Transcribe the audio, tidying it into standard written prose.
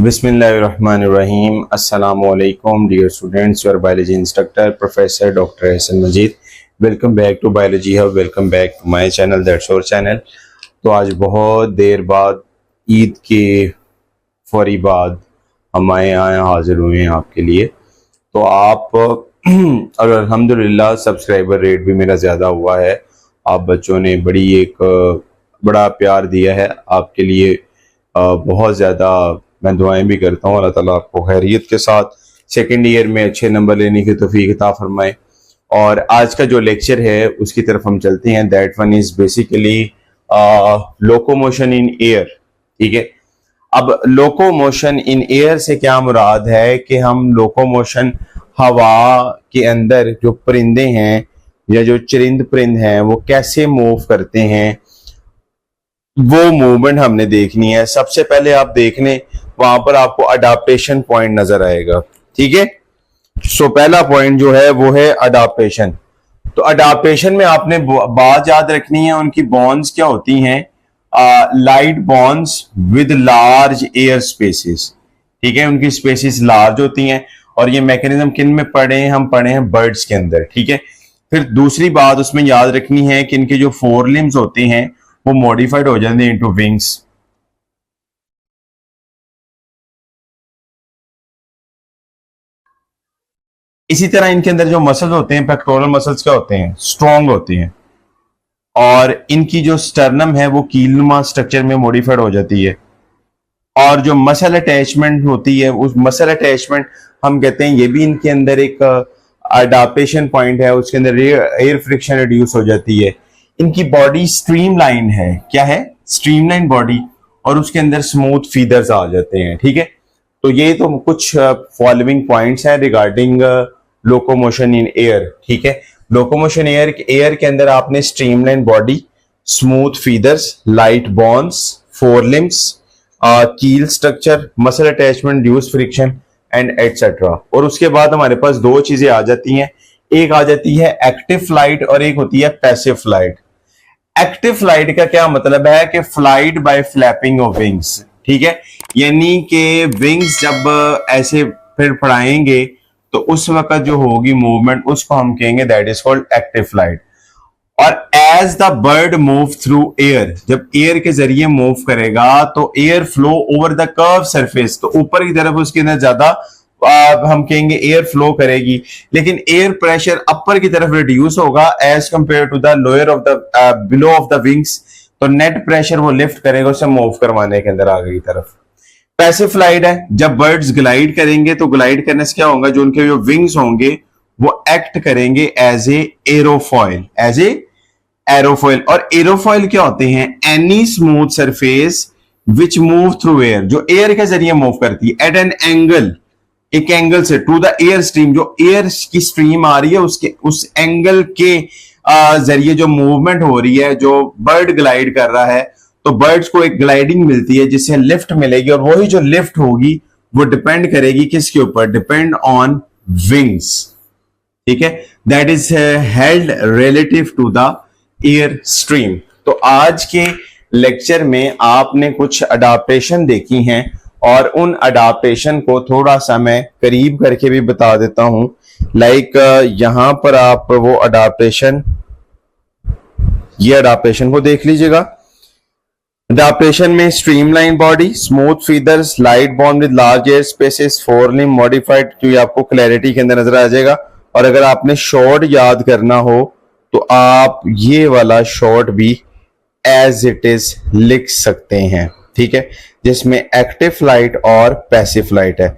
बिस्मिल्लाहिर्रहमानिर्रहीम। अस्सलामुअलैकुम dear students, your biology instructor professor doctor Ehsan Majeed. Welcome back to biology hub, welcome back to my channel, that's our channel. तो आज बहुत देर बाद, ईद के फौरी बाद हम आए हाजिर हुए हैं आपके लिए। तो आप और अल्हम्दुलिल्लाह सब्सक्राइबर रेट भी मेरा ज़्यादा हुआ है। आप बच्चों ने बड़ा प्यार दिया है। आपके लिए बहुत ज़्यादा मैं दुआएं भी करता हूँ। अल्लाह ताला आपको खैरियत के साथ सेकेंड ईयर में अच्छे नंबर लेने की तौफीक अता फरमाए। और आज का जो लेक्चर है उसकी तरफ हम चलते हैं। That one is basically locomotion in air. ठीक है, अब लोकोमोशन इन एयर से क्या मुराद है कि हम लोकोमोशन हवा के अंदर जो परिंदे हैं या जो चरिंद परिंद हैं वो कैसे मूव करते हैं, वो मूवमेंट हमने देखनी है। सबसे पहले आप देख लें, वहां पर आपको अडाप्टेशन पॉइंट नजर आएगा। ठीक है, सो पहला पॉइंट जो है वो है अडाप्टेशन। तो अडाप्टेशन में आपने बात याद रखनी है, उनकी बॉन्ड्स क्या होती हैं, light bonds with large air spaces. ठीक है, उनकी स्पेसिस लार्ज होती हैं। और ये मैकेनिज्म किन में पढ़े हैं, हम पढ़े हैं बर्ड्स के अंदर। ठीक है, फिर दूसरी बात उसमें याद रखनी है कि इनके जो फोर लिम्स होते हैं वो मॉडिफाइड हो जाते हैं इनटू विंग्स। इसी तरह इनके अंदर जो मसल्स होते हैं, पेक्टोरल मसल्स क्या होते हैं, स्ट्रॉन्ग होते हैं। और इनकी जो स्टर्नम है वो कीलनुमा स्ट्रक्चर में मॉडिफाइड हो जाती है। और जो मसल अटैचमेंट होती है, उस मसल अटैचमेंट हम कहते हैं, ये भी इनके अंदर एक अडाप्टेशन पॉइंट है। उसके अंदर एयर फ्रिक्शन रिड्यूस हो जाती है। इनकी बॉडी स्ट्रीमलाइन है। क्या है? Streamline body. और उसके अंदर स्मूथ फीदर्स आ जाते हैं। ठीक है, तो ये तो कुछ फॉलोइंग पॉइंट्स हैं रिगार्डिंग लोकोमोशन इन एयर। ठीक है, लोकोमोशन एयर के अंदर आपने streamline body, smooth feathers, light bones, fore limbs, keel structure, muscle attachment, reduce friction and etcetera. और उसके बाद हमारे पास दो चीजें आ जाती हैं। एक आ जाती है एक्टिव फ्लाइट और एक होती है पैसिव फ्लाइट। एक्टिव फ्लाइट का क्या मतलब है कि flight by flapping of wings. ठीक है, यानी कि विंग्स जब ऐसे फिर फड़ाएंगे तो उस वक्त जो होगी मूवमेंट, उसको हम कहेंगे that is called active flight. और as the bird move through air, जब एयर के जरिए मूव करेगा तो air flow over the curve surface, तो ऊपर की तरफ उसके अंदर ज्यादा हम कहेंगे एयर फ्लो करेगी। लेकिन एयर प्रेशर अपर की तरफ रिड्यूस होगा as compare to the lower of the below of the wings. तो नेट प्रेशर वो लिफ्ट करेगा उसे मूव करवाने के अंदर आगे की तरफ। पैसिव फ्लाइट है, जब बर्ड्स ग्लाइड करेंगे तो ग्लाइड करने से क्या होगा, जो उनके जो विंग्स होंगे वो एक्ट करेंगे as a aerofoil, as a aerofoil. और एरोफॉइल क्या होते हैं? Any smooth surface which move through air, जो एयर के जरिए मूव करती है एट एन एंगल, एक एंगल से, टू द एयर स्ट्रीम, जो एयर की स्ट्रीम आ रही है उसके उस एंगल के जरिए जो मूवमेंट हो रही है, जो बर्ड ग्लाइड कर रहा है, तो बर्ड्स को एक ग्लाइडिंग मिलती है जिससे लिफ्ट मिलेगी। और वही जो लिफ्ट होगी वो डिपेंड करेगी किसके ऊपर? Depend on wings. ठीक है, that is held relative to the air stream. तो आज के लेक्चर में आपने कुछ अडाप्टेशन देखी हैं और उन अडाप्टेशन को थोड़ा सा मैं करीब करके भी बता देता हूं। लाइक यहां पर आप वो अडाप्टेशन, ये अडाप्टेशन को देख लीजिएगा। अडाप्टेशन में streamline body, smooth feathers, light bond with large air spaces, four limb modified, जो ये आपको क्लैरिटी के अंदर नजर आ जाएगा। और अगर आपने शॉर्ट याद करना हो तो आप ये वाला शॉर्ट भी एज इट इज लिख सकते हैं। ठीक है, जिसमें एक्टिव फ्लाइट और पैसिव फ्लाइट है।